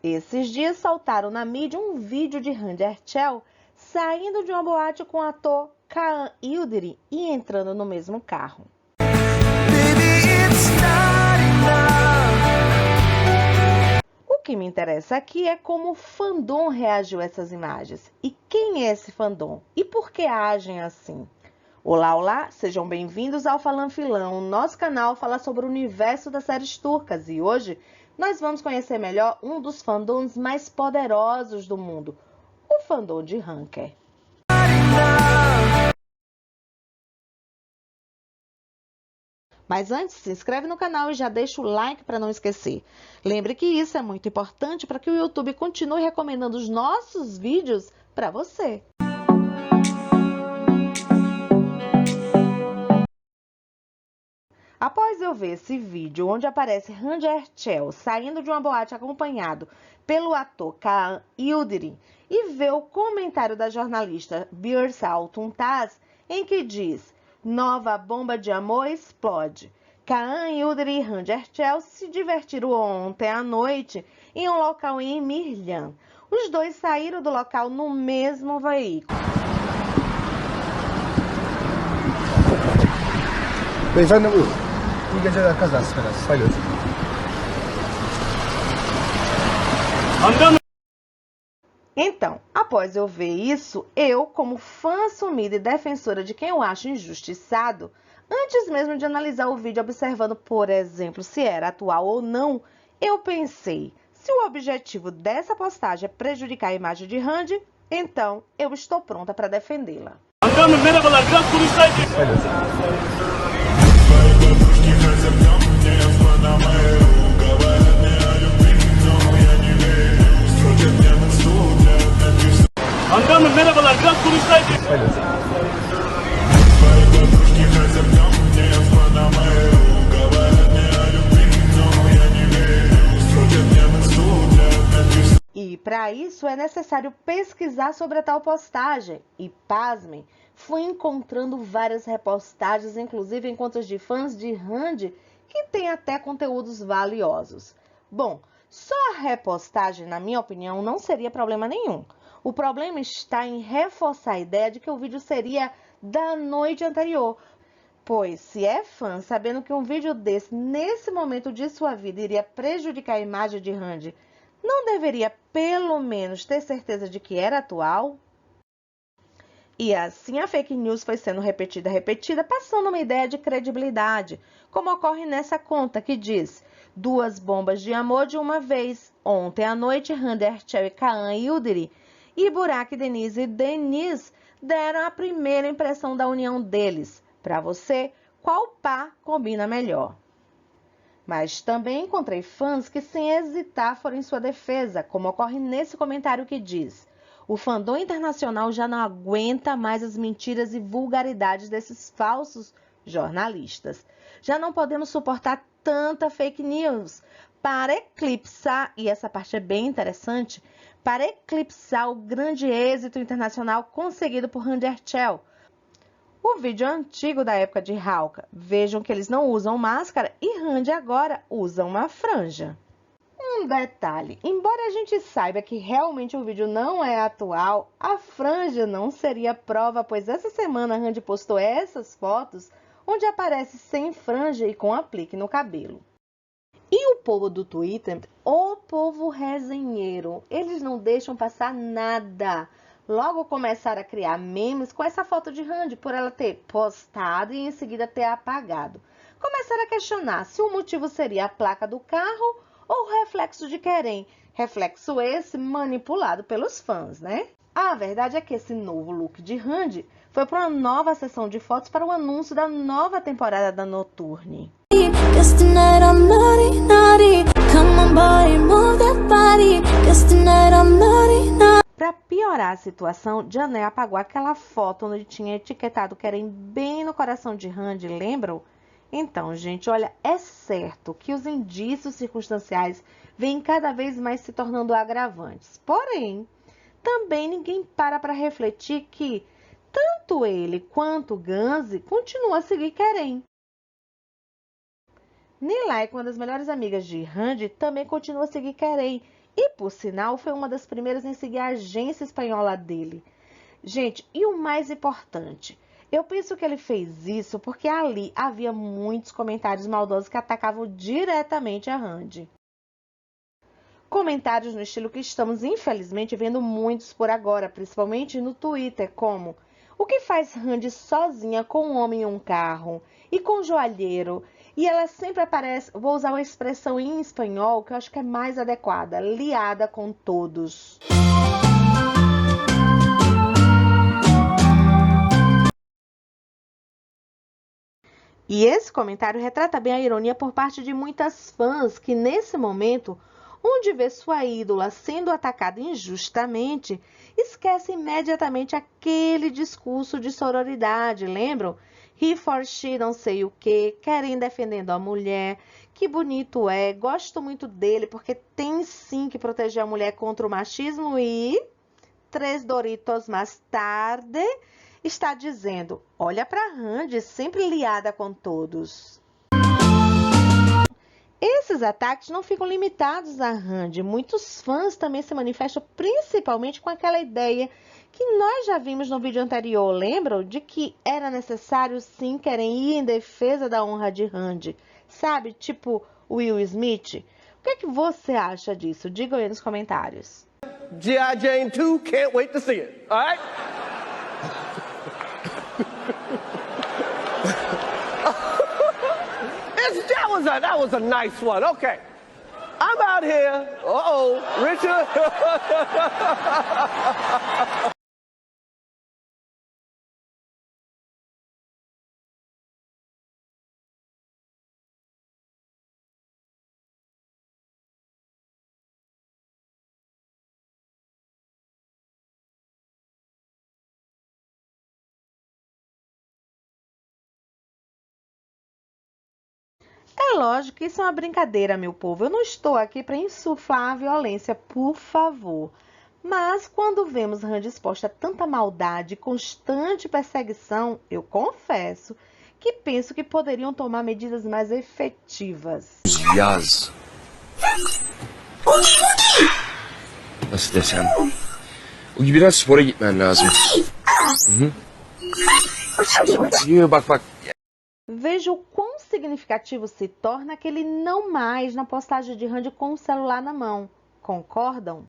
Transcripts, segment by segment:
Esses dias saltaram na mídia um vídeo de Randy Erchel saindo de uma boate com o ator Kaan Yildirim e entrando no mesmo carro. O que me interessa aqui é como o fandom reagiu a essas imagens. E quem é esse fandom? E por que agem assim? Olá, olá! Sejam bem-vindos ao Falanfilão. Nosso canal fala sobre o universo das séries turcas e hoje nós vamos conhecer melhor um dos fandoms mais poderosos do mundo, o fandom de Hunker. Mas antes, se inscreve no canal e já deixa o like para não esquecer. Lembre que isso é muito importante para que o YouTube continue recomendando os nossos vídeos para você. Após eu ver esse vídeo onde aparece Randy Erchel saindo de uma boate acompanhado pelo ator Kaan Yildirim e ver o comentário da jornalista Birsal Tuntaz em que diz: nova bomba de amor explode. Kaan Yildirim e Randy Erchel se divertiram ontem à noite em um local em Emirgan. Os dois saíram do local no mesmo veículo. Beyefendi buyurun. İyi geceler, kazası belası. Hayırlı olsun. Então, após eu ver isso, eu, como fã assumida e defensora de quem eu acho injustiçado, antes mesmo de analisar o vídeo observando, por exemplo, se era atual ou não, eu pensei, se o objetivo dessa postagem é prejudicar a imagem de Randy, então eu estou pronta para defendê-la. Merhabalar, biraz konuşsaydık. E para isso é necessário pesquisar sobre a tal postagem. E pasmem, fui encontrando várias repostagens, inclusive em contas de fãs de Randy, que tem até conteúdos valiosos. Bom, só a repostagem, na minha opinião, não seria problema nenhum. O problema está em reforçar a ideia de que o vídeo seria da noite anterior. Pois, se é fã, sabendo que um vídeo desse, nesse momento de sua vida, iria prejudicar a imagem de Randy, não deveria, pelo menos, ter certeza de que era atual? E assim a fake news foi sendo repetida, passando uma ideia de credibilidade, como ocorre nessa conta que diz: duas bombas de amor de uma vez. Ontem à noite, Randy Erchel e Kaan Yildirim e Burak Deniz e Deniz deram a primeira impressão da união deles. Para você, qual par combina melhor? Mas também encontrei fãs que, sem hesitar, foram em sua defesa, como ocorre nesse comentário que diz: o fandom internacional já não aguenta mais as mentiras e vulgaridades desses falsos jornalistas. Já não podemos suportar tanta fake news para eclipsar, e essa parte é bem interessante, para eclipsar o grande êxito internacional conseguido por Randy Erchel. O vídeo antigo da época de Hawka, vejam que eles não usam máscara e Randy agora usa uma franja. Um detalhe, embora a gente saiba que realmente o vídeo não é atual, a franja não seria prova, pois essa semana Randy postou essas fotos onde aparece sem franja e com aplique no cabelo. E o povo do Twitter, o povo resenheiro, eles não deixam passar nada. Logo começaram a criar memes com essa foto de Randy por ela ter postado e em seguida ter apagado. Começaram a questionar se o motivo seria a placa do carro ou o reflexo de Kerem. Reflexo esse manipulado pelos fãs, né? A verdade é que esse novo look de Randy foi para uma nova sessão de fotos para o anúncio da nova temporada da Nocturne. Para piorar a situação, Janelle apagou aquela foto onde tinha etiquetado Kerem bem no coração de Randy, lembram? Então, gente, olha, é certo que os indícios circunstanciais vêm cada vez mais se tornando agravantes. Porém, também ninguém para refletir que tanto ele quanto Ganzi continuam a seguir Kerem. Nilay, uma das melhores amigas de Randy, também continua a seguir Kerem. E, por sinal, foi uma das primeiras em seguir a agência espanhola dele. Gente, e o mais importante, eu penso que ele fez isso porque ali havia muitos comentários maldosos que atacavam diretamente a Randy. Comentários no estilo que estamos, infelizmente, vendo muitos por agora, principalmente no Twitter, como: o que faz Randy sozinha com um homem em um carro e com um joalheiro? E ela sempre aparece, vou usar uma expressão em espanhol que eu acho que é mais adequada, liada com todos. E esse comentário retrata bem a ironia por parte de muitas fãs que, nesse momento, onde vê sua ídola sendo atacada injustamente, esquece imediatamente aquele discurso de sororidade, lembram? He for she, não sei o que, querem defendendo a mulher, que bonito é, gosto muito dele porque tem sim que proteger a mulher contra o machismo e, 3 Doritos mais tarde, está dizendo: olha para Randy, sempre liada com todos. Esses ataques não ficam limitados a Randy. Muitos fãs também se manifestam principalmente com aquela ideia que nós já vimos no vídeo anterior, lembram? De que era necessário sim querem ir em defesa da honra de Randy. Sabe? Tipo Will Smith. O que é que você acha disso? Diga aí nos comentários. G.I. Jane 2, can't wait to see it. All right? That was a nice one. Okay. I'm out here. Uh-oh. Richard. É lógico que isso é uma brincadeira, meu povo. Eu não estou aqui para insuflar a violência, por favor. Mas quando vemos Randy exposta a tanta maldade e constante perseguição, eu confesso que penso que poderiam tomar medidas mais efetivas. Yaz. Nasıl desem? Bugün biraz spora gitmen lazım. Bak. Veja o quão significativo se torna aquele não mais na postagem de Randy com o celular na mão. Concordam?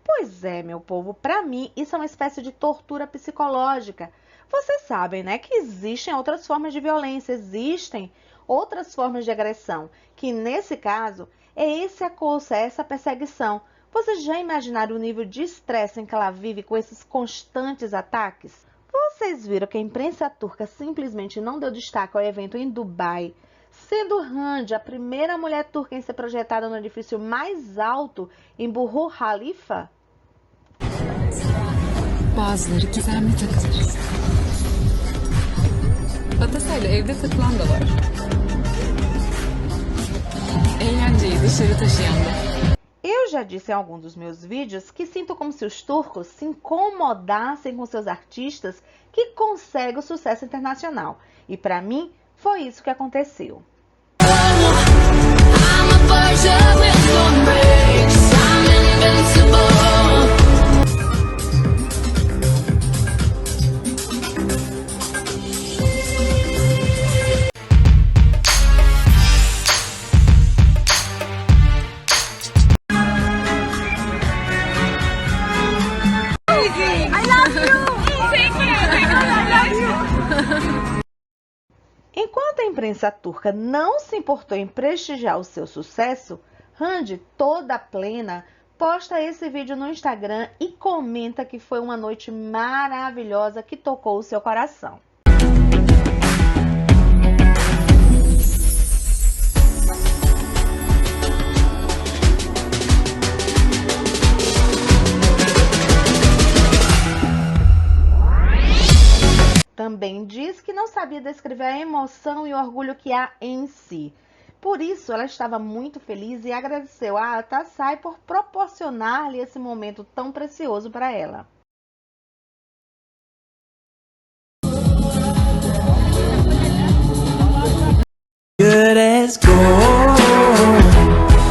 Pois é, meu povo, para mim isso é uma espécie de tortura psicológica. Vocês sabem, né, que existem outras formas de violência, existem outras formas de agressão, que nesse caso é esse acosso, é essa perseguição. Vocês já imaginaram o nível de estresse em que ela vive com esses constantes ataques? Vocês viram que a imprensa turca simplesmente não deu destaque ao evento em Dubai, sendo Randy a primeira mulher turca em ser projetada no edifício mais alto em Burj Khalifa? Bazıları gizemli takılır. Batasayla evde takılan da var. Eğlenceyi dışarı taşıyan da. Eu já disse em algum dos meus vídeos que sinto como se os turcos se incomodassem com seus artistas que conseguem o sucesso internacional. E para mim, foi isso que aconteceu. Enquanto a imprensa turca não se importou em prestigiar o seu sucesso, Randy, toda plena, posta esse vídeo no Instagram e comenta que foi uma noite maravilhosa que tocou o seu coração. Também diz que não sabia descrever a emoção e o orgulho que há em si. Por isso, ela estava muito feliz e agradeceu a Atasai por proporcionar-lhe esse momento tão precioso para ela.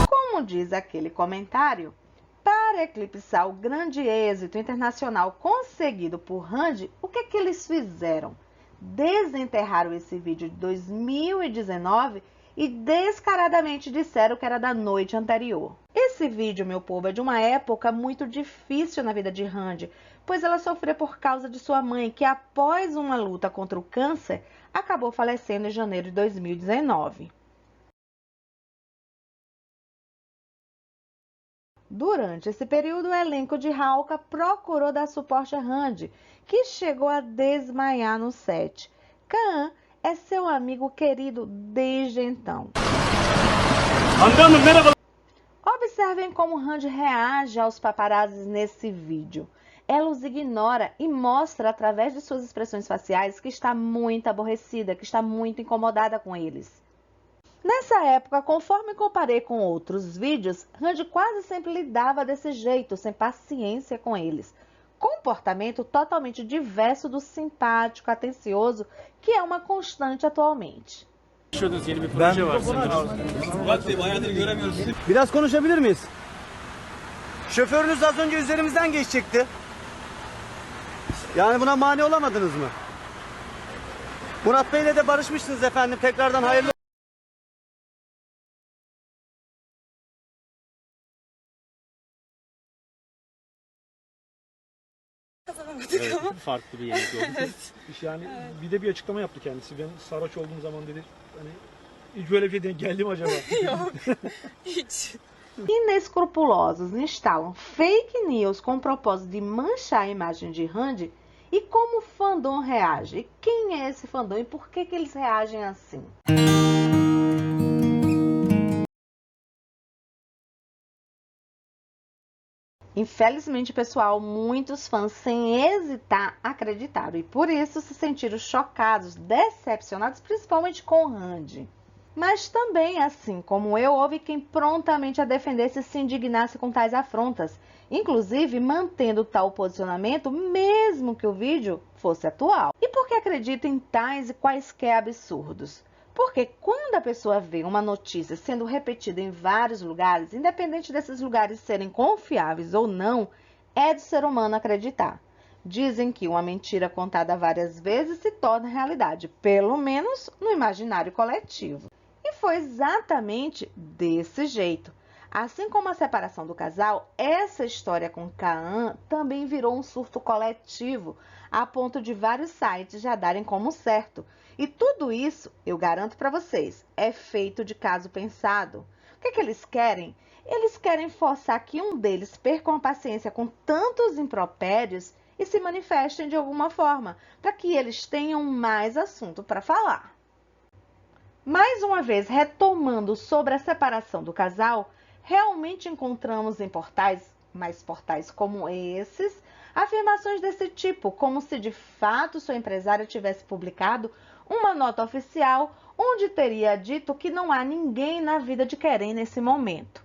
Como Como diz aquele comentário, para eclipsar o grande êxito internacional conseguido por Randy, o que eles fizeram? Desenterraram esse vídeo de 2019 e descaradamente disseram que era da noite anterior. Esse vídeo, meu povo, é de uma época muito difícil na vida de Randy, pois ela sofreu por causa de sua mãe, que após uma luta contra o câncer, acabou falecendo em janeiro de 2019. Durante esse período, o elenco de Hawka procurou dar suporte a Randy, que chegou a desmaiar no set. Kaan é seu amigo querido desde então. Observem como Randy reage aos paparazzis nesse vídeo. Ela os ignora e mostra através de suas expressões faciais que está muito aborrecida, que está muito incomodada com eles. Nessa época, conforme comparei com outros vídeos, Randy quase sempre lidava desse jeito, sem paciência com eles. Comportamento totalmente diverso do simpático, atencioso, que é uma constante atualmente. Yeni bir proje var sanırım. Murat Bey bayağıdır göremiyoruz sizi. Biraz konuşabilir miyiz? Şoförünüz az önce üzerimizden geçecekti. Yani buna mani olamadınız mı? Murat Bey'le de barışmışsınız efendim. Tekrardan hayırlı. Farklı bir yemek oldu. Yani bir de bir açıklama yaptı kendisi. Ben sarhoş olduğum zaman dedi hani hiç böyle bir şey denk geldi mi acaba? Inescrupulosos instalam fake news com o propósito de manchar a imagem de Randy. E como o fandom reage? Quem é esse fandom e por que eles reagem assim? Infelizmente, pessoal, muitos fãs, sem hesitar, acreditaram e por isso se sentiram chocados, decepcionados, principalmente com Randy. Mas também, assim como eu, houve quem prontamente a defendesse e se indignasse com tais afrontas, inclusive mantendo tal posicionamento, mesmo que o vídeo fosse atual. E por que acredito em tais e quaisquer absurdos? Porque quando a pessoa vê uma notícia sendo repetida em vários lugares, independente desses lugares serem confiáveis ou não, é do ser humano acreditar. Dizem que uma mentira contada várias vezes se torna realidade, pelo menos no imaginário coletivo. E foi exatamente desse jeito. Assim como a separação do casal, essa história com Kaan também virou um surto coletivo, a ponto de vários sites já darem como certo. E tudo isso, eu garanto para vocês, é feito de caso pensado. O que eles querem? Eles querem forçar que um deles perca uma paciência com tantos impropérios e se manifestem de alguma forma, para que eles tenham mais assunto para falar. Mais uma vez, retomando sobre a separação do casal, realmente encontramos em portais, mas portais como esses, afirmações desse tipo, como se de fato sua empresária tivesse publicado uma nota oficial onde teria dito que não há ninguém na vida de Keren nesse momento.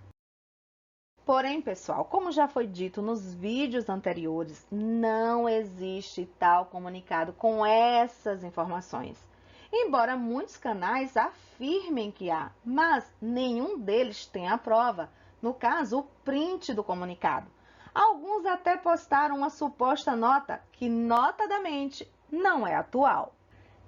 Porém, pessoal, como já foi dito nos vídeos anteriores, não existe tal comunicado com essas informações. Embora muitos canais afirmem que há, mas nenhum deles tem a prova, no caso, o print do comunicado. Alguns até postaram uma suposta nota que, notadamente, não é atual.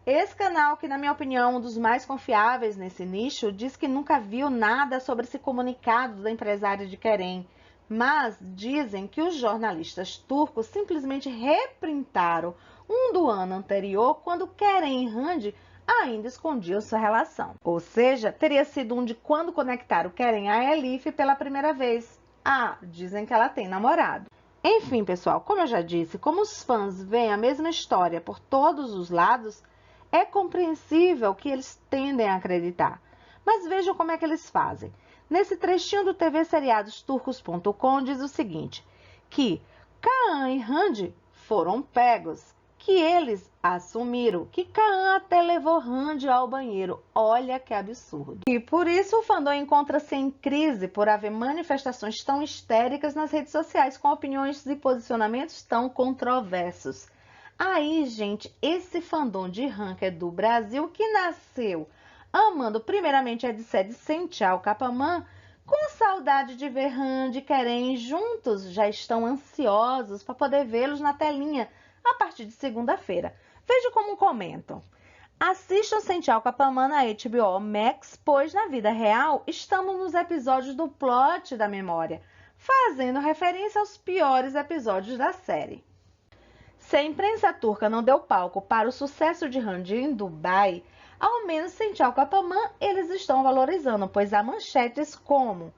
Esse canal, que na minha opinião é um dos mais confiáveis nesse nicho, diz que nunca viu nada sobre esse comunicado da empresária de Keren, mas dizem que os jornalistas turcos simplesmente reprintaram um do ano anterior, quando Keren e Randy ainda escondiam sua relação. Ou seja, teria sido um de quando conectaram Keren a Elif pela primeira vez. Ah, dizem que ela tem namorado. Enfim, pessoal, como eu já disse, como os fãs veem a mesma história por todos os lados, é compreensível que eles tendem a acreditar. Mas vejam como é que eles fazem. Nesse trechinho do tvseriadosturcos.com diz o seguinte, que Kaan e Randy foram pegos, que eles assumiram, que Kaan até levou Randy ao banheiro. Olha que absurdo. E por isso o fandom encontra-se em crise por haver manifestações tão histéricas nas redes sociais com opiniões e posicionamentos tão controversos. Aí, gente, esse fandom de ranker do Brasil que nasceu amando primeiramente a Ediced Senchal Capaman, com saudade de ver Randy e Keren juntos, já estão ansiosos para poder vê-los na telinha a partir de segunda-feira. Veja como comentam. Assistam Senchal Capamã na HBO Max, pois na vida real estamos nos episódios do plot da memória, fazendo referência aos piores episódios da série. Se a imprensa turca não deu palco para o sucesso de Randy em Dubai, ao menos Senchal Capamã eles estão valorizando, pois há manchetes como: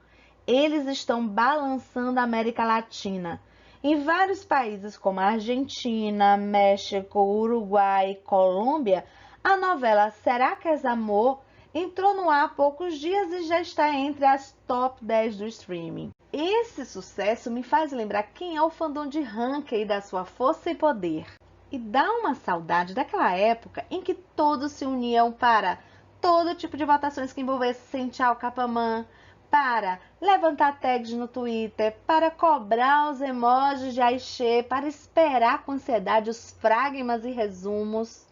eles estão balançando a América Latina. Em vários países como Argentina, México, Uruguai e Colômbia, a novela Será que és Amor entrou no ar há poucos dias e já está entre as top 10 do streaming. Esse sucesso me faz lembrar quem é o fandom de Hank e da sua força e poder. E dá uma saudade daquela época em que todos se uniam para todo tipo de votações que envolvesse Senchal Capamã, para levantar tags no Twitter, para cobrar os emojis de Aishê, para esperar com ansiedade os fragmas e resumos.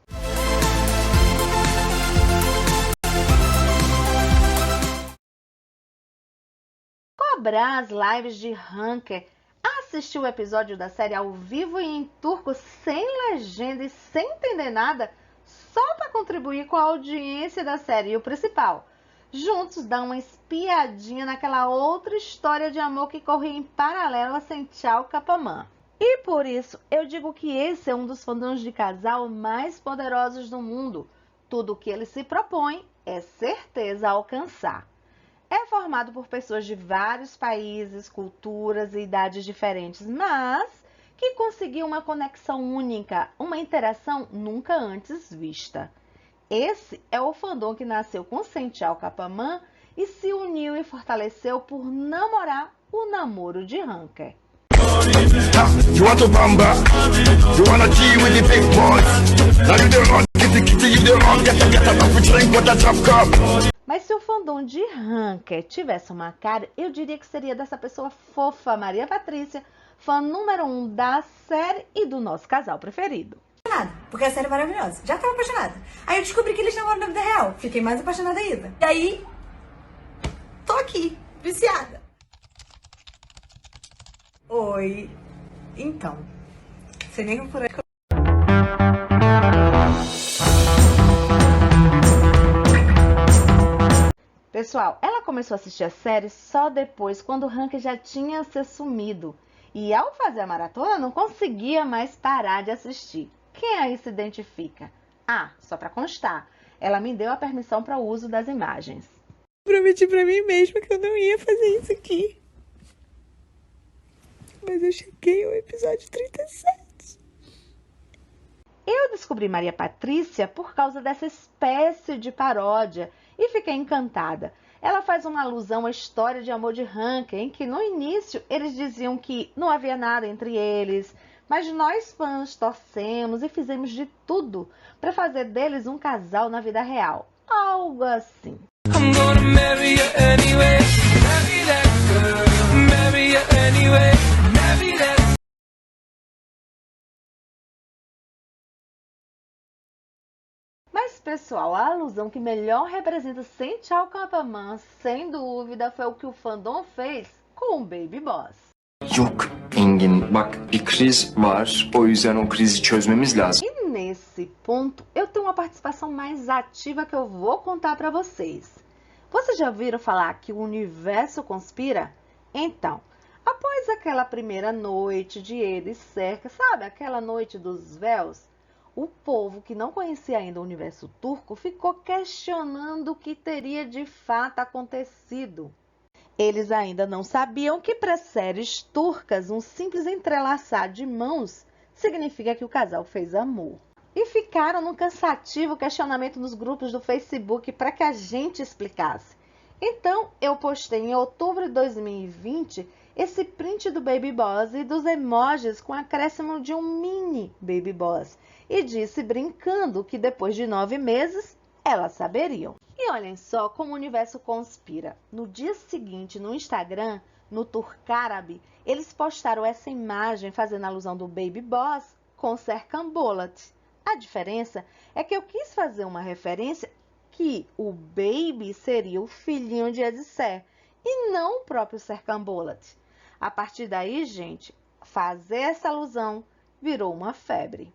Cobrar as lives de Hanker, assistir o episódio da série ao vivo e em turco sem legenda e sem entender nada, só para contribuir com a audiência da série. E o principal, juntos dá uma espiadinha naquela outra história de amor que corria em paralelo a Senchal Capamã. E por isso eu digo que esse é um dos fandoms de casal mais poderosos do mundo. Tudo o que ele se propõe é certeza alcançar. É formado por pessoas de vários países, culturas e idades diferentes, mas que conseguiu uma conexão única, uma interação nunca antes vista. Esse é o fandom que nasceu com Senchal Capamã e se uniu e fortaleceu por namorar o namoro de Hanker. You want to bamba? You wanna G with the big boys? Now you the run, kitty, you the run, get up, drink with a drop cup. Mas se o fandom de Hanker tivesse uma cara, eu diria que seria dessa pessoa fofa, Maria Patrícia, fã número 1 da série e do nosso casal preferido. Porque a série é maravilhosa. Já estava apaixonada. Aí eu descobri que eles namoram na vida real. Fiquei mais apaixonada ainda. E aí, tô aqui, viciada. Oi. Então, você nem por aí. Pessoal, ela começou a assistir a série só depois, quando o Hanker já tinha se sumido. E ao fazer a maratona, não conseguia mais parar de assistir. Quem aí se identifica? Ah, só para constar, ela me deu a permissão para o uso das imagens. Prometi para mim mesma que eu não ia fazer isso aqui. Mas eu cheguei ao episódio 37. Eu descobri Maria Patrícia por causa dessa espécie de paródia e fiquei encantada. Ela faz uma alusão à história de amor de Hanker, em que no início eles diziam que não havia nada entre eles, mas nós fãs torcemos e fizemos de tudo para fazer deles um casal na vida real. Algo assim. I'm gonna marry you anyway. Marry that girl. Marry you anyway. Marry that. Mas, pessoal, a alusão que melhor representa Senchal Capamã, sem dúvida, foi o que o fandom fez com o Baby Boss. Yok Engin, bak bir kriz var. O yüzden o krizi çözmemiz lazım. E nesse ponto, eu tenho uma participação mais ativa que eu vou contar para vocês. Vocês já ouviram falar que o universo conspira? Então, após aquela primeira noite de Eda e Serca, sabe, aquela noite dos véus, o povo que não conhecia ainda o universo turco ficou questionando o que teria de fato acontecido. Eles ainda não sabiam que para séries turcas um simples entrelaçar de mãos significa que o casal fez amor. E ficaram num cansativo questionamento nos grupos do Facebook para que a gente explicasse. Então eu postei em outubro de 2020 esse print do Baby Boss e dos emojis com acréscimo de um mini Baby Boss. E disse brincando que depois de 9 meses elas saberiam. E olhem só como o universo conspira. No dia seguinte, no Instagram, no Turcárabe, eles postaram essa imagem fazendo alusão do Baby Boss com Serkan Bolat. A diferença é que eu quis fazer uma referência que o Baby seria o filhinho de Edser e não o próprio Serkan Bolat. A partir daí, gente, fazer essa alusão virou uma febre.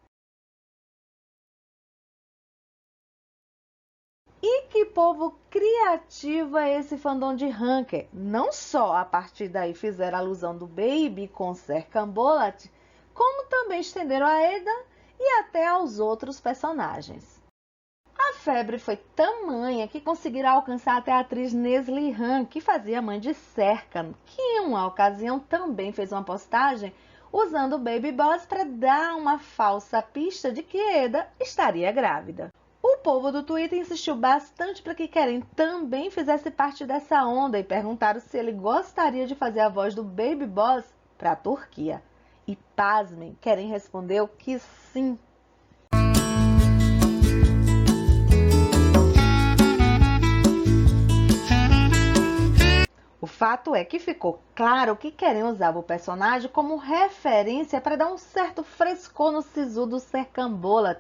E que povo criativo é esse fandom de Hunker? Não só a partir daí fizeram a alusão do Baby com Serkan Bolat, como também estenderam a Eda e até aos outros personagens. A febre foi tamanha que conseguiram alcançar até a atriz Nesli Han, que fazia a mãe de Serkan, que em uma ocasião também fez uma postagem usando o Baby Boss para dar uma falsa pista de que Eda estaria grávida. O povo do Twitter insistiu bastante para que Kerem também fizesse parte dessa onda e perguntaram se ele gostaria de fazer a voz do Baby Boss para a Turquia. E pasmem, Kerem respondeu que sim. O fato é que ficou claro que Kerem usava o personagem como referência para dar um certo frescor no sisu do Serkan Bolat,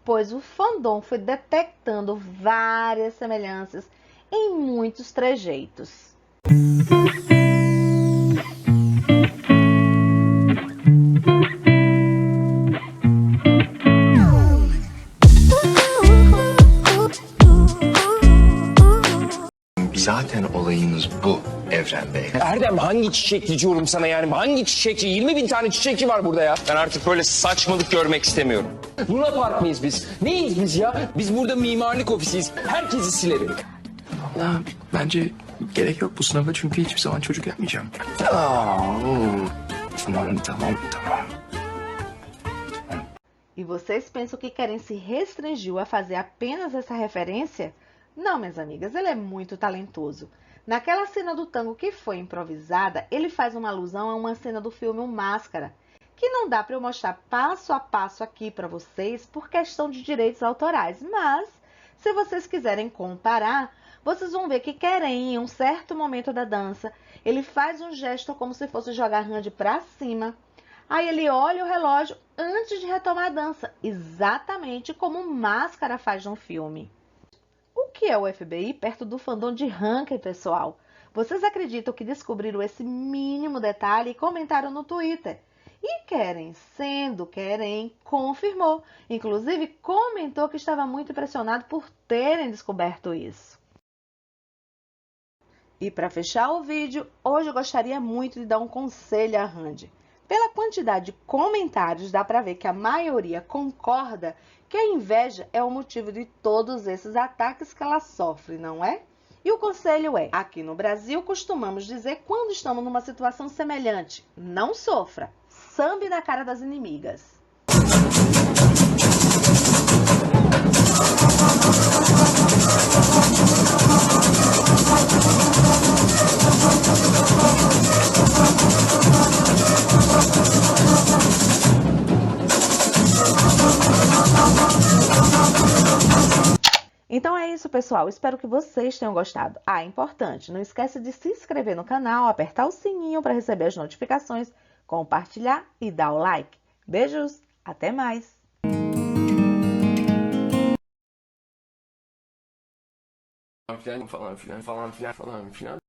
pois o fandom foi detectando várias semelhanças em muitos trejeitos. Zaten olayımız bu Evren Bey. Erdem hangi çiçekçi diyorum sana yani? Hangi çiçekçi? 20.000 tane çiçekçi var burada ya. Ben artık böyle saçmalık görmek istemiyorum. Luna Park mıyız biz? Neyiz biz ya? Biz burada mimarlık ofisiyiz. Herkesi silerim. Valla bence gerek yok bu sınava çünkü hiçbir zaman çocuk yapmayacağım. Tamam. E vocês pensam que Kerem se restringiu a fazer apenas essa referência? Não, minhas amigas, ele é muito talentoso. Naquela cena do tango que foi improvisada, ele faz uma alusão a uma cena do filme O Máscara, que não dá para eu mostrar passo a passo aqui para vocês por questão de direitos autorais, mas se vocês quiserem comparar, vocês vão ver que Kerem, em um certo momento da dança, ele faz um gesto como se fosse jogar a hand para cima. Aí ele olha o relógio antes de retomar a dança, exatamente como o Máscara faz no filme. O que é o FBI perto do fandom de Hunker, pessoal? Vocês acreditam que descobriram esse mínimo detalhe e comentaram no Twitter? E Kerem, sendo Kerem, confirmou. Inclusive, comentou que estava muito impressionado por terem descoberto isso. E para fechar o vídeo, hoje eu gostaria muito de dar um conselho à Randy. Pela quantidade de comentários, dá para ver que a maioria concorda que a inveja é o motivo de todos esses ataques que ela sofre, não é? E o conselho é, aqui no Brasil costumamos dizer quando estamos numa situação semelhante, não sofra, sambe na cara das inimigas. Então é isso, pessoal. Espero que vocês tenham gostado. Ah, importante, não esquece de se inscrever no canal, apertar o sininho para receber as notificações, compartilhar e dar o like. Beijos, até mais! Falan filan.